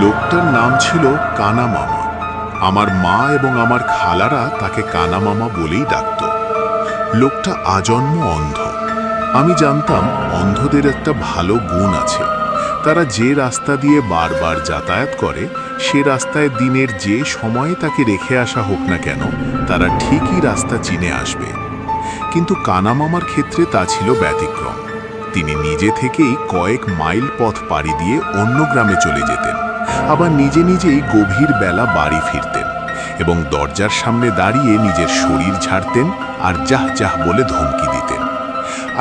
লোকটার নাম ছিল কানা মামা। আমার মা এবং আমার খালারা তাকে কানা মামা বলেই ডাকত। লোকটা আজন্ম অন্ধ। আমি জানতাম অন্ধদের একটা ভালো গুণ আছে। তারা যে রাস্তা দিয়ে বারবার যাতায়াত করে সে রাস্তায় দিনের যে সময়ে তাকে রেখে আসা হোক না কেন, তারা ঠিকই রাস্তা চিনে আসবে। কিন্তু কানা মামার ক্ষেত্রে তা ছিল ব্যতিক্রম। তিনি নিজে থেকেই কয়েক মাইল পথ পাড়ি দিয়ে অন্য গ্রামে চলে যেতেন, আবার নিজে নিজেই গভীর বেলা বাড়ি ফিরতেন এবং দরজার সামনে দাঁড়িয়ে নিজের শরীর ঝাড়তেন আর যাহ যাহ বলে ধমকি দিতেন।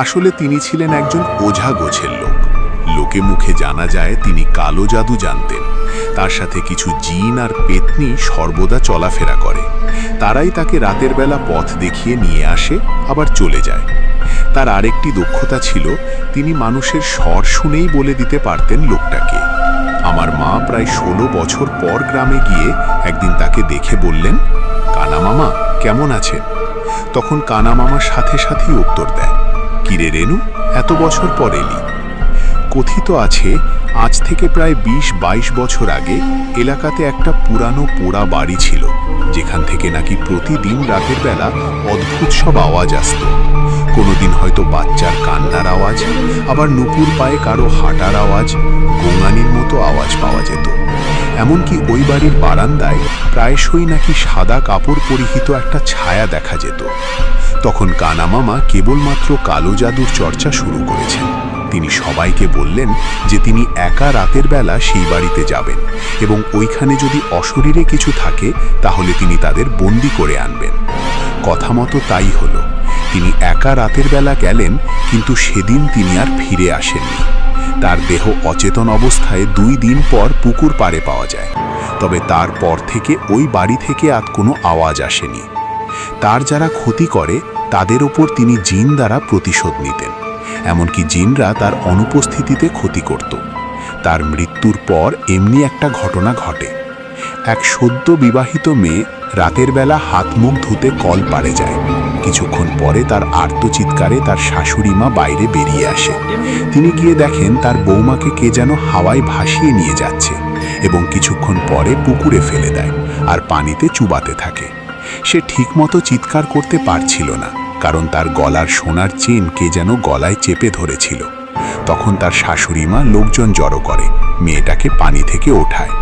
আসলে তিনি ছিলেন একজন ওঝা গোছের লোক। লোকে মুখে জানা যায় তিনি কালো জাদু জানতেন। তার সাথে কিছু জিন আর পেতনি সর্বদা চলাফেরা করে। তারাই তাকে রাতের বেলা পথ দেখিয়ে নিয়ে আসে, আবার চলে যায়। তার আরেকটি দক্ষতা ছিল, তিনি মানুষের স্বর শুনেই বলে দিতে পারতেন লোকটাকে। আমার মা প্রায় 16 বছর পর গ্রামে গিয়ে একদিন তাকে দেখে বললেন, কানা মামা কেমন আছেন? তখন কানা মামার সাথে সাথেই উত্তর দেয়, কিরে রেনু, এত বছর পর এলি? কথিত আছে আজ থেকে প্রায় 20-22 বছর আগে এলাকাতে একটা পুরানো পোড়া বাড়ি ছিল, যেখান থেকে নাকি প্রতিদিন রাতের বেলা অদ্ভুত সব আওয়াজ আসত। কোনোদিন হয়তো বাচ্চার কান্নার আওয়াজ, আবার নুপুর পায়ে কারো হাঁটার আওয়াজ, গোঙানির মতো আওয়াজ পাওয়া যেত। এমনকি ওই বাড়ির বারান্দায় প্রায়শই নাকি সাদা কাপড় পরিহিত একটা ছায়া দেখা যেত। তখন কানা মামা কেবলমাত্র কালো জাদুর চর্চা শুরু করেছেন। তিনি সবাইকে বললেন যে তিনি একা রাতের বেলা সেই বাড়িতে যাবেন এবং ওইখানে যদি অশরীরে কিছু থাকে তাহলে তিনি তাদের বন্দি করে আনবেন। কথা মতো তাই হলো। তিনি একা রাতের বেলা গেলেন, কিন্তু সেদিন তিনি আর ফিরে আসেননি। তার দেহ অচেতন অবস্থায় 2 দিন পর পুকুর পাড়ে পাওয়া যায়। তবে তারপর থেকে ওই বাড়ি থেকে আর কোনো আওয়াজ আসেনি। তার যারা ক্ষতি করে তাদের ওপর তিনি জিন দ্বারা প্রতিশোধ নিতেন। এমনকি জিনরা তার অনুপস্থিতিতে ক্ষতি করত। তার মৃত্যুর পর এমনি একটা ঘটনা ঘটে। এক সদ্য বিবাহিত মেয়ে রাতের বেলা হাত মুখ ধুতে কল পাড়ে যায়। কিছুক্ষণ পরে তার আর্তচিৎকারে তার শাশুড়ি মা বাইরে বেরিয়ে আসে। তিনি গিয়ে দেখেন তার বৌমাকে কে যেন হাওয়ায় ভাসিয়ে নিয়ে যাচ্ছে এবং কিছুক্ষণ পরে পুকুরে ফেলে দেয় আর পানিতে চুবাতে থাকে। সে ঠিকমতো চিৎকার করতে পারছিল না, কারণ তার গলার সোনার চেন কে যেন গলায় চেপে ধরেছিল। তখন তার শাশুড়ি মা লোকজন জড়ো করে, মেয়েটাকে পানি থেকে ওঠায়।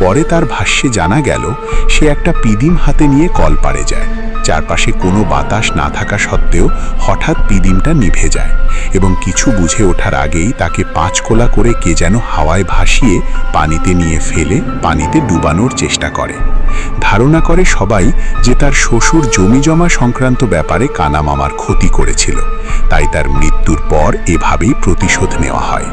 পরে তার ভাষ্যে জানা গেল সে একটা পিদিম হাতে নিয়ে কল পাড়ে যায়। চারপাশে কোনো বাতাস না থাকা সত্ত্বেও হঠাৎ পিদিমটা নিভে যায় এবং কিছু বুঝে ওঠার আগেই তাকে 5 কোলা করে কে যেন হাওয়ায় ভাসিয়ে পানিতে নিয়ে ফেলে পানিতে ডুবানোর চেষ্টা করে। ধারণা করে সবাই যে তার শ্বশুর জমি জমা সংক্রান্ত ব্যাপারে কানা মামার ক্ষতি করেছিল, তাই তার মৃত্যুর পর এভাবেই প্রতিশোধ নেওয়া হয়।